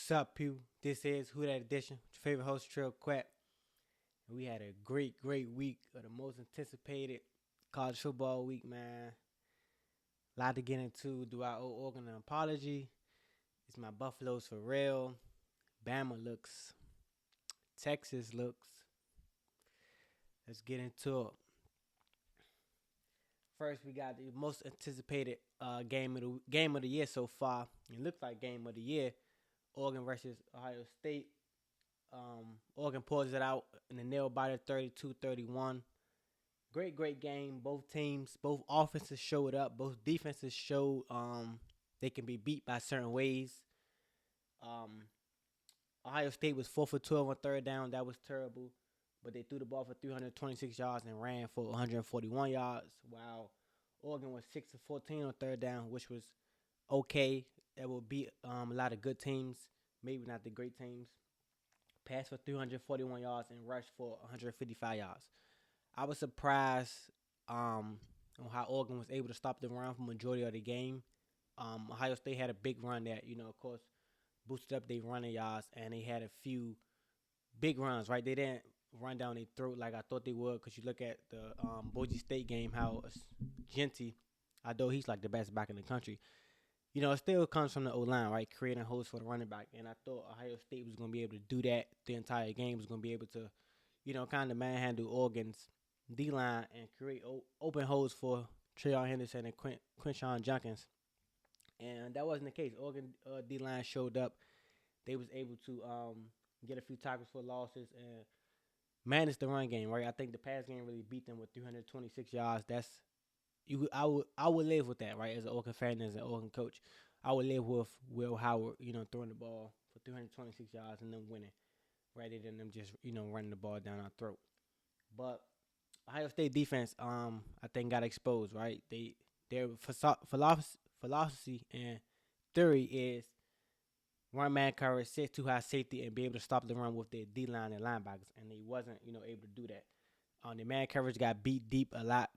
What's up, pew? This is Who That Edition, with your favorite host, Trill Quack. And we had a great week of the most anticipated college football week, man. A lot to get into. Do I owe Oregon an apology? Is my Buffaloes for real? Bama looks. Texas looks. Let's get into it. First, we got the most anticipated game of the year so far. It looks like game of the year. Oregon versus Ohio State. Oregon pulls it out in the nail biter 32-31. Great game. Both teams, both offenses showed up. Both defenses showed they can be beat by certain ways. Um, Ohio State was 4 for 12 on third down. That was terrible. But they threw the ball for 326 yards and ran for 141 yards. While Oregon was 6 for 14 on third down, which was okay. That will beat a lot of good teams, maybe not the great teams. Passed for 341 yards and rushed for 155 yards. I was surprised on how Oregon was able to stop the run for majority of the game. Ohio State had a big run that, of course, boosted up their running yards, and they had a few big runs, right? They didn't run down their throat like I thought they would, because you look at the Boise State game, how Genty, although he's like the best back in the country, it still comes from the O-line, right? Creating holes for the running back. And I thought Ohio State was going to be able to do that the entire game, was going to be able to, kind of manhandle Oregon's D-line and create open holes for Trayon Henderson and Quinshawn Junkins. And that wasn't the case. Oregon D-line showed up. They was able to get a few tackles for losses and manage the run game, right? I think the pass game really beat them with 326 yards. I would live with that, right? As an Oregon fan, as an Oregon coach, I would live with Will Howard, throwing the ball for 326 yards and them winning, rather than them just, running the ball down our throat. But Ohio State defense, I think got exposed, right? Their philosophy and theory is run man coverage, sit too high safety, and be able to stop the run with their D line and linebackers, and they wasn't, able to do that. The man coverage got beat deep a lot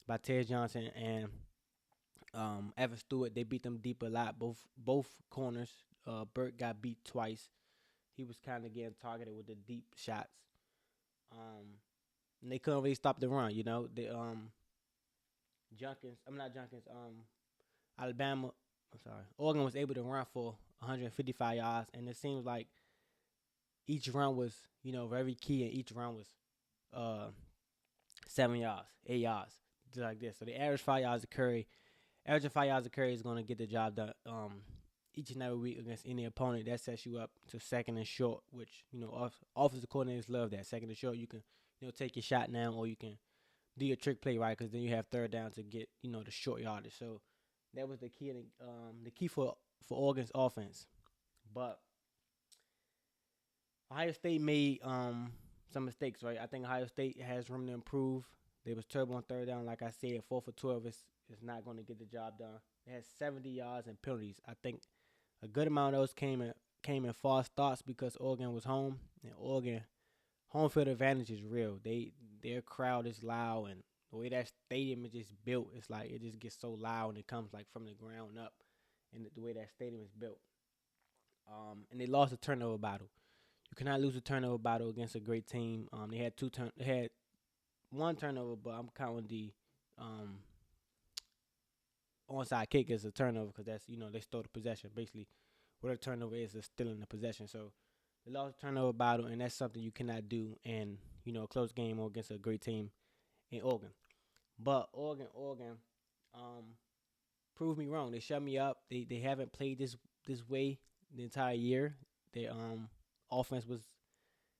by Ted Johnson and Evan Stewart. They beat them deep a lot. Both corners. Burt got beat twice. He was kind of getting targeted with the deep shots. And they couldn't really stop the run. The Junkins. I'm not Junkins. Alabama. I'm sorry. Oregon was able to run for 155 yards, and it seems like each run was, very key, and each run was 7 yards, 8 yards, just like this. So the average 5 yards a carry. Averaging 5 yards a carry is going to get the job done each and every week against any opponent. That sets you up to second and short, which, offensive coordinators love that. Second and short, you can, take your shot now, or you can do your trick play, right? Because then you have third down to get, the short yardage. So that was the key for Oregon's offense. But Ohio State made some mistakes, right? I think Ohio State has room to improve. They was terrible on third down. Like I said, 4 for 12 is not going to get the job done. They had 70 yards and penalties. I think a good amount of those came in false starts because Oregon was home, and Oregon home field advantage is real. Their crowd is loud, and the way that stadium is just built, it's like it just gets so loud, and it comes like from the ground up, and the way that stadium is built. And they lost a turnover battle. You cannot lose a turnover battle against a great team. They had one turnover, but I'm counting the onside kick as a turnover because that's, they stole the possession. Basically, what a turnover is stealing the possession. So they lost a turnover battle, and that's something you cannot do in, a close game or against a great team in Oregon. But Oregon proved me wrong. They shut me up. They haven't played this way the entire year. Their offense was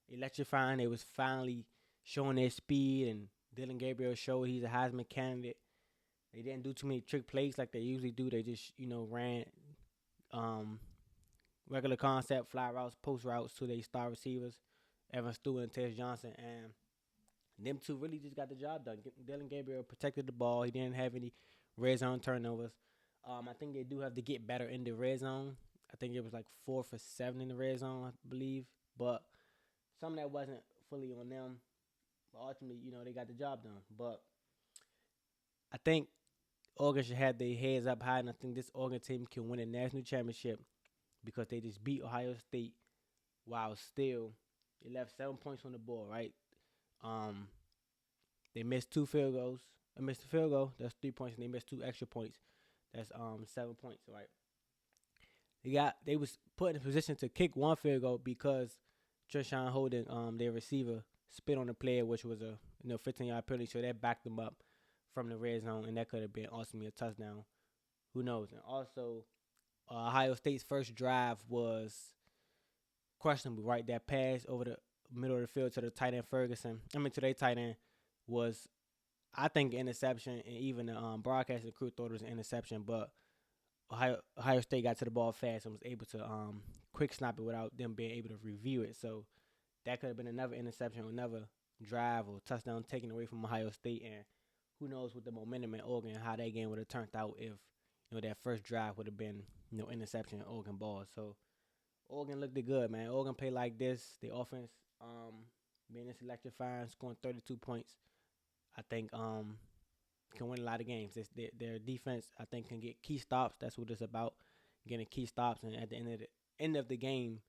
electrifying. They was finally showing their speed, and Dylan Gabriel showed he's a Heisman candidate. They didn't do too many trick plays like they usually do. They just, ran regular concept, fly routes, post routes to their star receivers, Evan Stewart and Tess Johnson, and them two really just got the job done. Dylan Gabriel protected the ball. He didn't have any red zone turnovers. I think they do have to get better in the red zone. I think it was like 4 for 7 in the red zone, I believe. But some of that wasn't fully on them. But ultimately, they got the job done. But I think Oregon should have their heads up high, and I think this Oregon team can win a national championship because they just beat Ohio State while still they left 7 points on the board, right? Um, they missed two field goals. They missed a field goal. That's 3 points, and they missed two extra points. That's 7 points, right? They was put in a position to kick one field goal because Treshawn Holden, their receiver, spit on the player, which was a 15-yard penalty. So that backed them up from the red zone, and that could have been ultimately a touchdown. Who knows? And also, Ohio State's first drive was questionable, right? That pass over the middle of the field to the tight end Ferguson. To their tight end was, I think, an interception, and even the broadcasting crew thought it was an interception, but Ohio State got to the ball fast and was able to quick snap it without them being able to review it. So that could have been another interception, another drive or touchdown taken away from Ohio State. And who knows with the momentum in Oregon, how that game would have turned out if that first drive would have been interception in Oregon ball. So Oregon looked good, man. Oregon played like this. The offense being this electrifying, scoring 32 points. I think can win a lot of games. Their defense, I think, can get key stops. That's what it's about, getting key stops. And at the end of the game,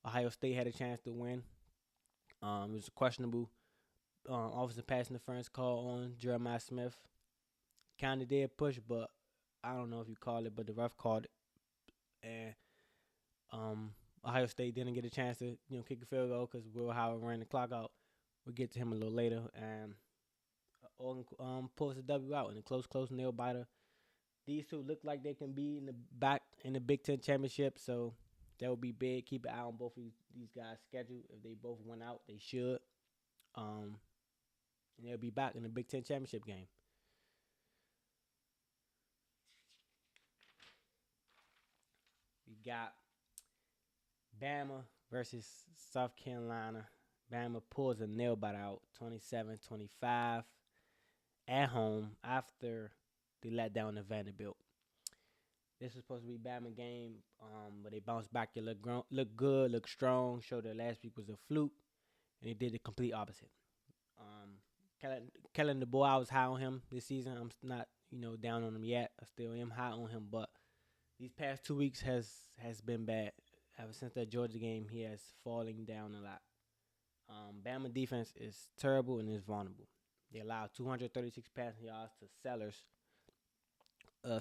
Ohio State had a chance to win. It was a questionable offensive pass interference call on Jeremiah Smith. Kind of did push, but I don't know if you call it, but the ref called it. And Ohio State didn't get a chance to kick a field goal because Will Howard ran the clock out. We'll get to him a little later. And Oregon pulls the W out in a close nail biter. These two look like they can be in the Big Ten championship, so that would be big. Keep an eye on both of these guys' schedule. If they both went out, they should. And they'll be back in the Big Ten championship game. We got Bama versus South Carolina. Bama pulls a nail biter out, 27-25 at home after they let down the Vanderbilt. This was supposed to be Bama game, but they bounced back. They look good, look strong. Showed that last week was a fluke, and they did the complete opposite. Kellen DeBoer, I was high on him this season. I'm not down on him yet. I still am high on him, but these past 2 weeks has been bad. Ever since that Georgia game, he has falling down a lot. Bama defense is terrible and is vulnerable. They allowed 236 passing yards to Sellers,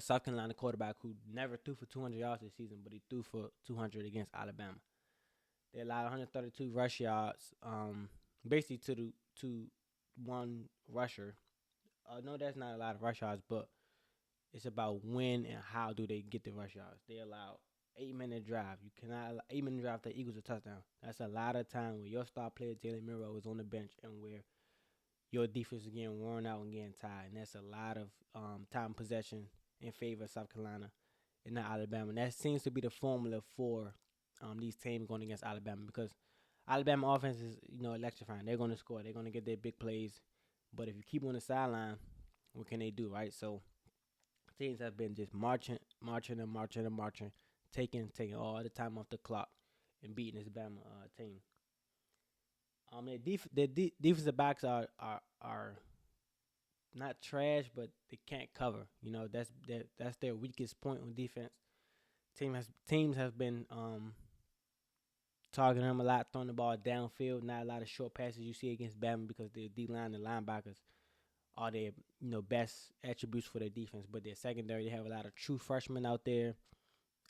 South Carolina quarterback who never threw for 200 yards this season, but he threw for 200 against Alabama. They allowed 132 rush yards, basically to one rusher. No, that's not a lot of rush yards, but it's about when and how do they get the rush yards. They allow 8-minute drive. You cannot allow 8-minute drive that equals a touchdown. That's a lot of time where your star player Jalen Miro is on the bench and where your defense is getting worn out and getting tired. And that's a lot of time possession in favor of South Carolina and not Alabama. And that seems to be the formula for these teams going against Alabama, because Alabama offense is electrifying. They're going to score. They're going to get their big plays. But if you keep on the sideline, what can they do, right? So teams have been just marching, taking all the time off the clock and beating this Bama team. Their defensive backs are not trash, but they can't cover. That's their weakest point on defense. Teams have been targeting them a lot, throwing the ball downfield. Not a lot of short passes you see against Bama because their D-line and linebackers are their best attributes for their defense. But their secondary, they have a lot of true freshmen out there.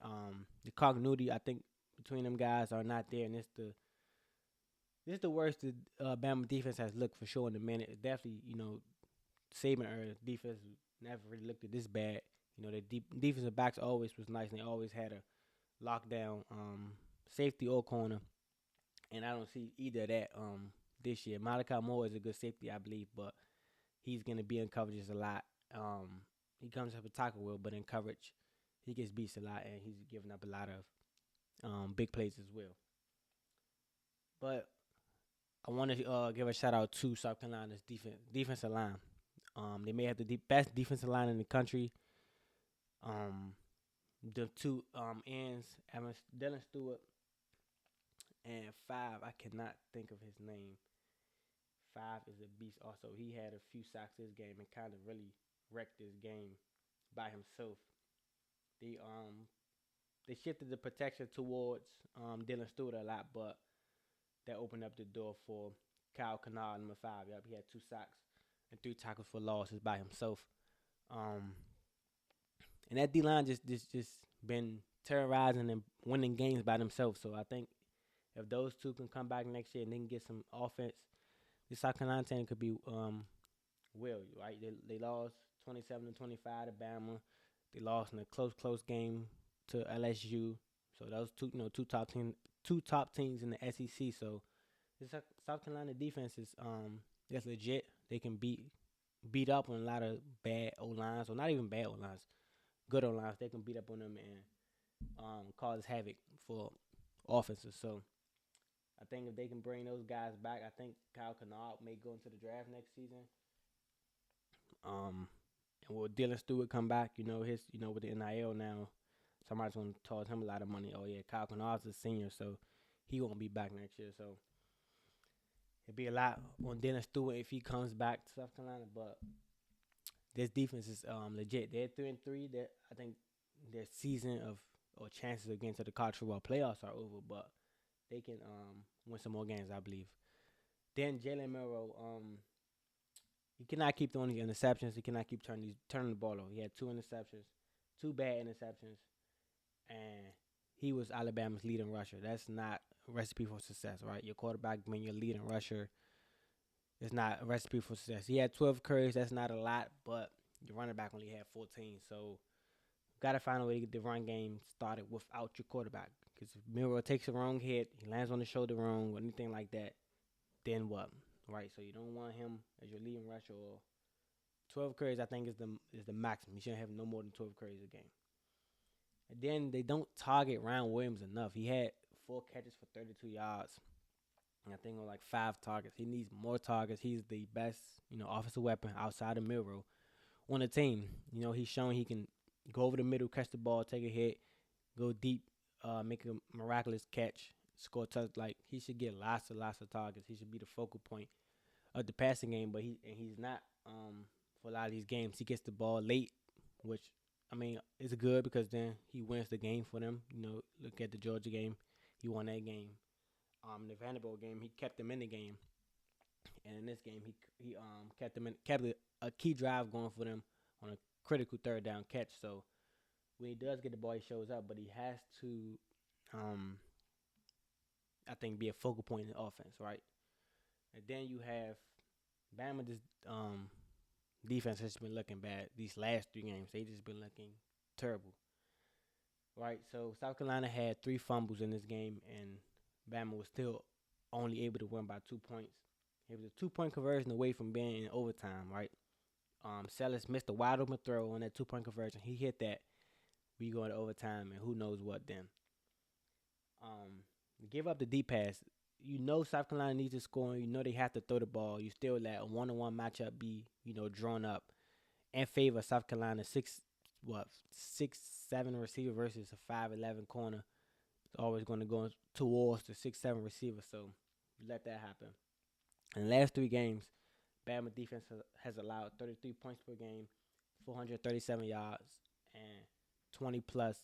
The continuity, I think, between them guys are not there, and this is the worst the Bama defense has looked for sure in a minute. It's definitely, Saban era defense never really looked at this bad. The defensive backs always was nice, and they always had a lockdown safety or corner, and I don't see either of that this year. Malachi Moore is a good safety, I believe, but he's going to be in coverages a lot. He comes up with tackle well, but in coverage, he gets beat a lot, and he's giving up a lot of big plays as well. But I want to give a shout out to South Carolina's defensive line. They may have the best defensive line in the country. The two ends, Dylan Stewart and 5, I cannot think of his name. 5 is a beast also. He had a few sacks this game and kind of really wrecked this game by himself. they shifted the protection towards Dylan Stewart a lot, but that opened up the door for Kyle Kennard, number 5. Yep, he had 2 sacks and 3 tackles for losses by himself. Um, and that D line just been terrorizing and winning games by themselves. So I think if those two can come back next year and they can get some offense, this South Carolina team could be well, right? They lost 27-25 to Bama. They lost in a close game to LSU. So those two top teams in the SEC. So this South Carolina defense is that's legit. They can beat up on a lot of bad O lines, or not even bad O lines, good O lines. They can beat up on them and cause havoc for offenses. So I think if they can bring those guys back, I think Kyle Kennard may go into the draft next season. And will Dylan Stewart come back? With the NIL now, somebody's going to toss him a lot of money. Oh yeah, Kyle Kennard's a senior, so he won't be back next year. So it'd be a lot on Dylan Stewart if he comes back to South Carolina. But this defense is legit. They're 3-3. I think their season of or chances of getting to the college football playoffs are over, but they can win some more games, I believe. Then Jalen Milroe, he cannot keep throwing these interceptions. He cannot keep turning the ball over. He had 2 interceptions, 2 bad interceptions, and he was Alabama's leading rusher. That's not a recipe for success, right? Your quarterback being your leading rusher is not a recipe for success. He had 12 carries. That's not a lot, but your running back only had 14. So got to find a way to get the run game started without your quarterback. Because if Milroe takes a wrong hit, he lands on the shoulder wrong or anything like that, then what? Right, so you don't want him as your leading rusher. Or 12 carries, I think, is the maximum. You shouldn't have no more than 12 carries a game. And then they don't target Ryan Williams enough. He had 4 catches for 32 yards, and I think on like 5 targets. He needs more targets. He's the best, offensive weapon outside of Milroe on the team. He's shown he can go over the middle, catch the ball, take a hit, go deep, make a miraculous catch, score touch. Like, he should get lots of targets. He should be the focal point of the passing game, but he's not for a lot of these games. He gets the ball late, which, is good because then he wins the game for them. Look at the Georgia game. He won that game. The Vanderbilt game, he kept them in the game. And in this game, he kept a key drive going for them on a critical 3rd down catch. So when he does get the ball, he shows up, but he has to, I think, be a focal point in the offense, right? And then you have Bama. This defense has been looking bad these last 3 games. They just been looking terrible, right? So South Carolina had 3 fumbles in this game, and Bama was still only able to win by 2 points. It was a 2-point conversion away from being in overtime, right? Sellis missed a wide open throw on that 2-point conversion. He hit that. We go into overtime, and who knows what then. Give up the deep pass. South Carolina needs to score. They have to throw the ball. You still let a 1-on-1 matchup be, drawn up in favor of South Carolina. 6'7" receiver versus a 5'11" corner. It's always going to go towards the 6'7" receiver. So you let that happen. In the last 3 games, Bama defense has allowed 33 points per game, 437 yards, and 20 plus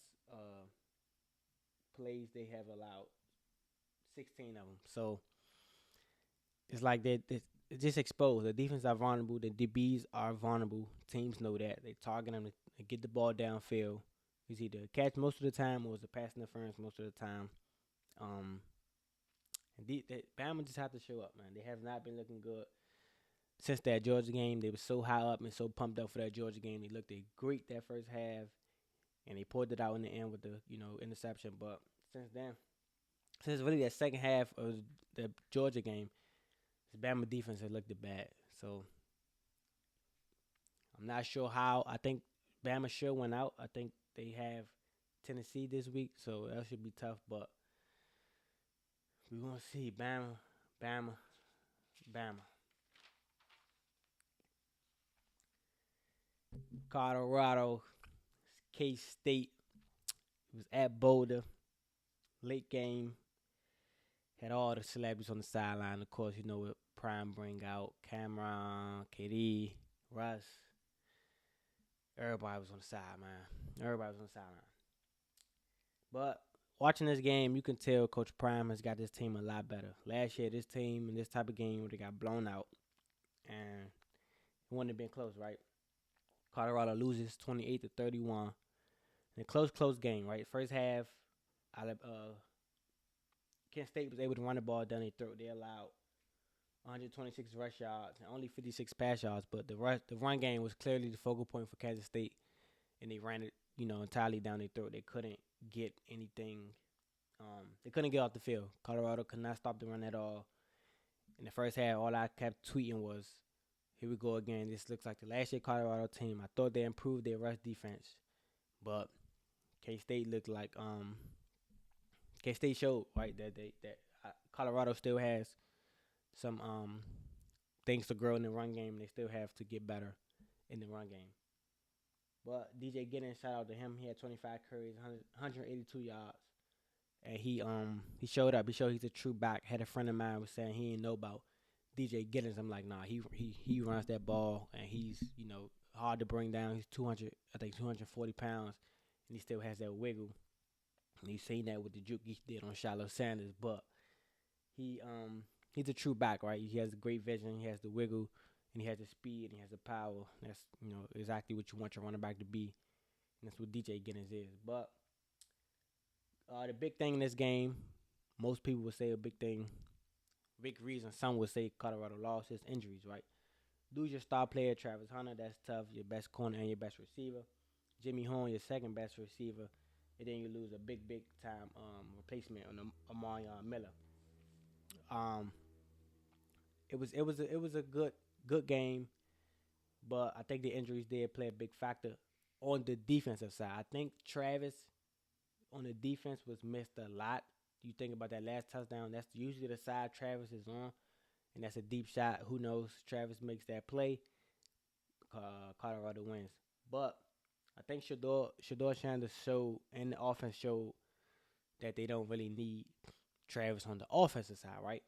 plays. They have allowed 16 of them. So it's like they're just exposed. The defense are vulnerable. The DBs are vulnerable. Teams know that. They target them to get the ball downfield. It's either a catch most of the time or it's a pass interference most of the time. Bama just have to show up, man. They have not been looking good since that Georgia game. They were so high up and so pumped up for that Georgia game. They looked great that first half, and they pulled it out in the end with the interception. But since really that second half of the Georgia game, the Bama defense has looked bad. So I'm not sure how. I think Bama should win out. I think they have Tennessee this week, so that should be tough. But we're going to see Bama. Colorado, K-State. It was at Boulder. Late game. Had all the celebrities on the sideline. Of course, what Prime bring out. Cameron, KD, Russ. Everybody was on the side, man. Everybody was on the sideline. But watching this game, you can tell Coach Prime has got this team a lot better. Last year, this team in this type of game, they got blown out, and it wouldn't have been close, right? Colorado loses 28-31 in a close game, right? First half, Kent State was able to run the ball down their throat. They allowed 126 rush yards and only 56 pass yards, but the run game was clearly the focal point for Kansas State, and they ran it, entirely down their throat. They couldn't get anything. They couldn't get off the field. Colorado could not stop the run at all. In the first half, all I kept tweeting was, "Here we go again. This looks like the last year Colorado team." I thought they improved their rush defense, but K State looked like K State showed right that Colorado still has some things to grow in the run game. They still have to get better in the run game. But DJ Giddens, shout out to him. He had 25 carries, 182 yards, and he showed up. He showed he's a true back. Had a friend of mine was saying he didn't know about DJ Giddens. I'm like, nah, he runs that ball, and he's hard to bring down. He's 240 pounds, and he still has that wiggle. And you seen that with the juke he did on Shiloh Sanders, but he's a true back, right? He has a great vision, he has the wiggle, and he has the speed, and he has the power. That's exactly what you want your running back to be, and that's what DJ Giddens is. But the big thing in this game, most people would say big reason some would say Colorado lost is injuries, right? Lose your star player, Travis Hunter, that's tough. Your best corner and your best receiver. Jimmy Horn, your second best receiver. And then you lose a big time replacement on Amarion Miller. Um, it was a good game, but I think the injuries did play a big factor on the defensive side. I think Travis on the defense was missed a lot. You think about that last touchdown, that's usually the side Travis is on, and that's a deep shot. Who knows? Travis makes that play. Colorado wins. But I think Shador Sanders showed, and the offense showed, that they don't really need Travis on the offensive side, right?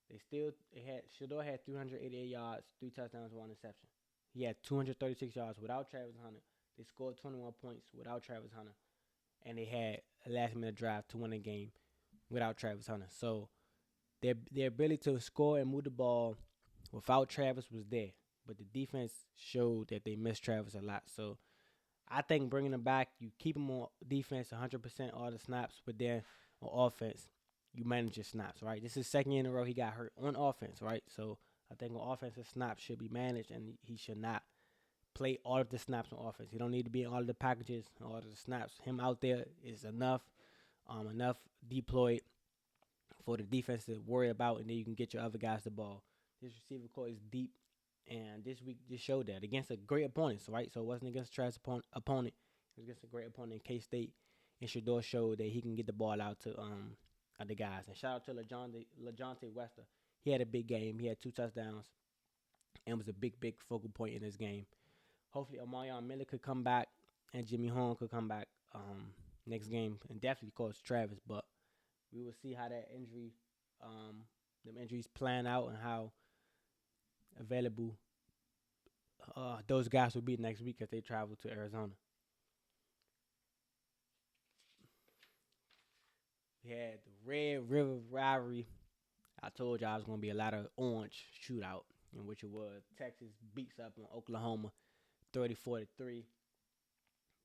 Shador had 388 yards, 3 touchdowns, 1 interception. He had 236 yards without Travis Hunter. They scored 21 points without Travis Hunter, and they had a last-minute drive to win the game without Travis Hunter. So their ability to score and move the ball without Travis was there, but the defense showed that they missed Travis a lot. So I think bringing him back, you keep him on defense 100% all the snaps, but then on offense, you manage your snaps, right? This is second year in a row he got hurt on offense, right? So I think on offensive snaps should be managed, and he should not play all of the snaps on offense. He don't need to be in all of the packages, all of the snaps. Him out there is enough deployed for the defense to worry about, and then you can get your other guys the ball. This receiver core is deep, and this week just showed that against a great opponent, right? So it wasn't against a trash opponent. It was against a great opponent in K-State, and Shador showed that he can get the ball out to other guys. And shout out to LaJohntay Wester. He had a big game. He had 2 touchdowns and was a big focal point in this game. Hopefully, Amarion Miller could come back and Jimmy Horn could come back next game, and definitely coach Travis. But we will see how that them injuries plan out, and how available those guys will be next week as they travel to Arizona. We had the Red River rivalry. I told y'all it was going to be a lot of orange shootout, in which it was. Texas beats up on Oklahoma 34-3.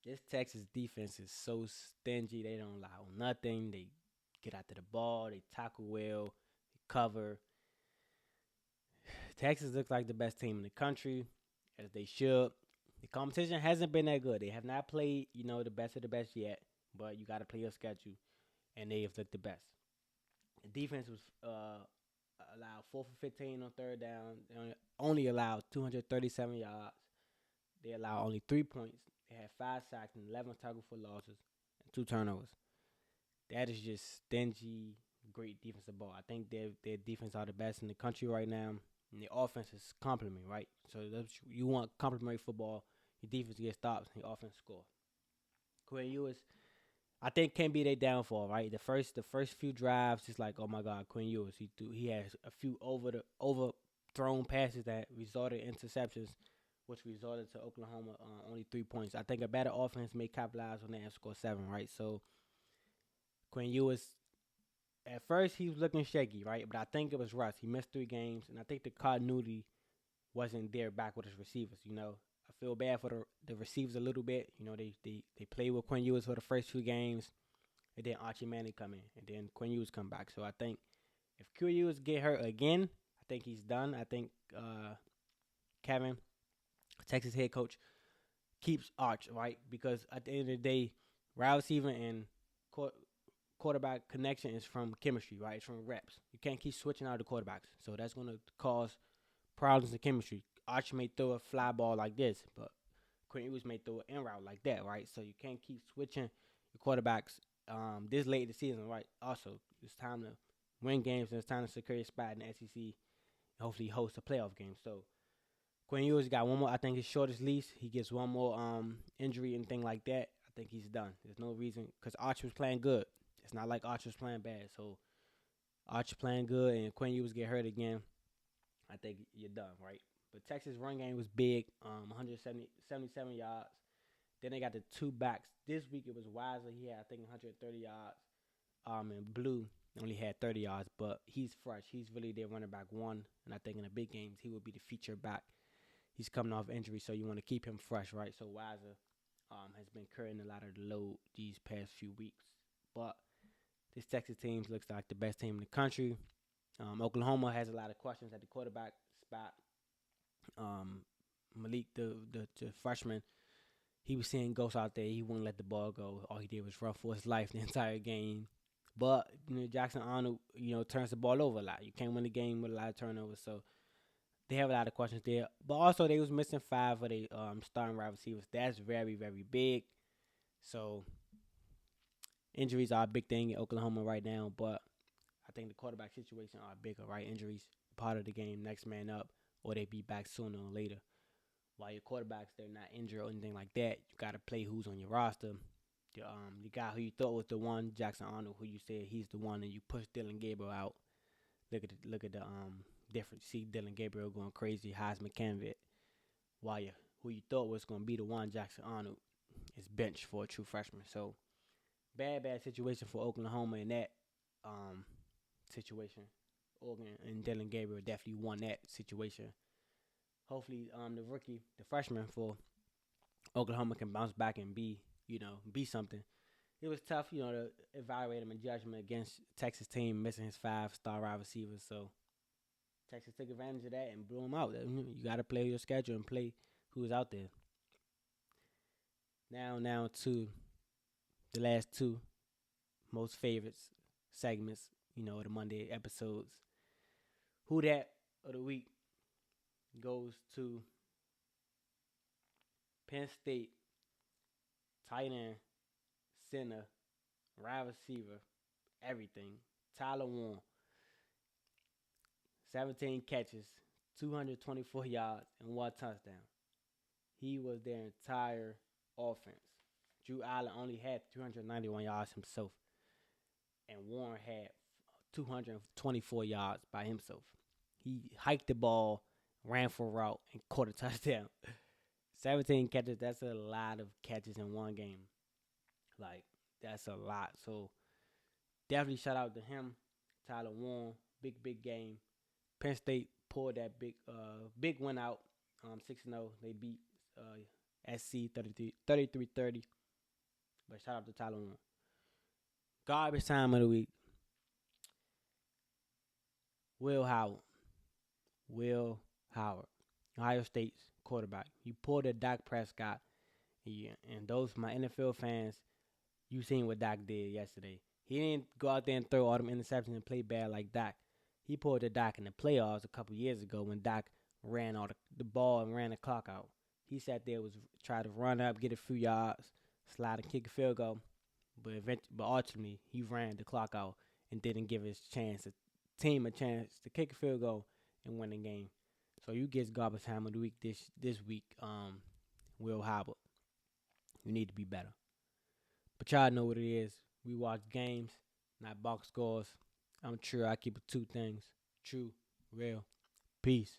This Texas defense is so stingy. They don't allow nothing. They get after the ball. They tackle well. They cover. Texas looks like the best team in the country, as they should. The competition hasn't been that good. They have not played, the best of the best yet, but you got to play your schedule, and they have looked the best. The defense was allowed 4 for 15 on third down. They only allowed 237 yards. They allowed only 3 points. They had 5 sacks and 11 tackles for losses and 2 turnovers. That is just stingy, great defensive ball. I think their defense are the best in the country right now. And the offense is complementary, right? So you want complementary football. Your defense gets stops, and your offense score. Quinn Ewers, I think, can be their downfall, right? The first few drives, it's like, oh my God, Quinn Ewers. He has a few overthrown passes that resulted in interceptions, which resulted to Oklahoma only 3 points. I think a better offense may capitalize on that and score 7, right? So Quinn Ewers, at first he was looking shaky, right? But I think it was rust. He missed 3 games, and I think the continuity wasn't there back with his receivers. I feel bad for the receivers a little bit. They played with Quinn Ewers for the first 2 games, and then Archie Manning come in, and then Quinn Ewers come back. So I think if Quinn Ewers get hurt again, I think he's done. I think Kevin, Texas head coach, keeps Arch, right? Because at the end of the day, wide receiver and quarterback connection is from chemistry, right? It's from reps. You can't keep switching out the quarterbacks. So that's going to cause problems in chemistry. Arch may throw a fly ball like this, but Quinn Ewers may throw an in route like that, right? So you can't keep switching your quarterbacks this late in the season, right? Also, it's time to win games and it's time to secure your spot in the SEC and hopefully host a playoff game. So Quinn Ewers got one more. I think his shortest lease. He gets one more injury and thing like that. I think he's done. There's no reason because Arch was playing good. It's not like Arch was playing bad. So Arch playing good and Quinn Ewers get hurt again. I think you're done, right? But Texas run game was big, 177 yards. Then they got the 2 backs. This week it was Weiser. He had, I think, 130 yards. And Blue only had 30 yards, but he's fresh. He's really their running back 1. And I think in the big games, he will be the feature back. He's coming off injury, so you want to keep him fresh, right? So Weiser has been carrying a lot of the load these past few weeks. But this Texas team looks like the best team in the country. Oklahoma has a lot of questions at the quarterback spot. Malik, the freshman, he was seeing ghosts out there. He wouldn't let the ball go. All he did was run for his life the entire game. But Jackson Arnold, turns the ball over a lot. You can't win the game with a lot of turnovers. So they have a lot of questions there. But also they was missing 5 of their starting wide receivers. That's very, very big. So injuries are a big thing in Oklahoma right now. But I think the quarterback situation are bigger, right? Injuries, part of the game, next man up, or they be back sooner or later. While your quarterbacks, they're not injured or anything like that, you got to play who's on your roster. The guy who you thought was the one, Jackson Arnold, who you said he's the one, and you push Dylan Gabriel out. Look at the difference. See Dylan Gabriel going crazy, Heisman candidate. While who you thought was going to be the one, Jackson Arnold, is benched for a true freshman. So bad situation for Oklahoma in that situation. Oregon and Dylan Gabriel definitely won that situation. Hopefully, the freshman for Oklahoma can bounce back and be something. It was tough, to evaluate him in judgment against Texas team missing his 5-star wide receivers. So Texas took advantage of that and blew him out. You got to play your schedule and play who's out there. Now to the last 2 most favorites segments, the Monday episodes. Who that of the week goes to Penn State tight end, center, wide receiver, everything. Tyler Warren, 17 catches, 224 yards, and 1 touchdown. He was their entire offense. Drew Allen only had 391 yards himself, and Warren had 224 yards by himself. He hiked the ball, ran for a route, and caught a touchdown. 17 catches, that's a lot of catches in one game. That's a lot. So, definitely shout out to him. Tyler Warren, big game. Penn State pulled that big win out, 6-0. They beat SC 33-30. But shout out to Tyler Warren. Garbage time of the week. Will Howard, Ohio State's quarterback. You pulled a Dak Prescott. And those my NFL fans, you seen what Dak did yesterday. He didn't go out there and throw all them interceptions and play bad like Dak. He pulled the Dak in the playoffs a couple years ago when Dak ran all the ball and ran the clock out. He sat there, tried to run up, get a few yards, slide and kick a field goal. But ultimately, he ran the clock out and didn't give his team a chance to kick a field goal and win the game. So you get garbage time of the week this week, Will Howard. You need to be better. But y'all know what it is. We watch games, not box scores. I'm true. I keep it 2 things. True, real, peace.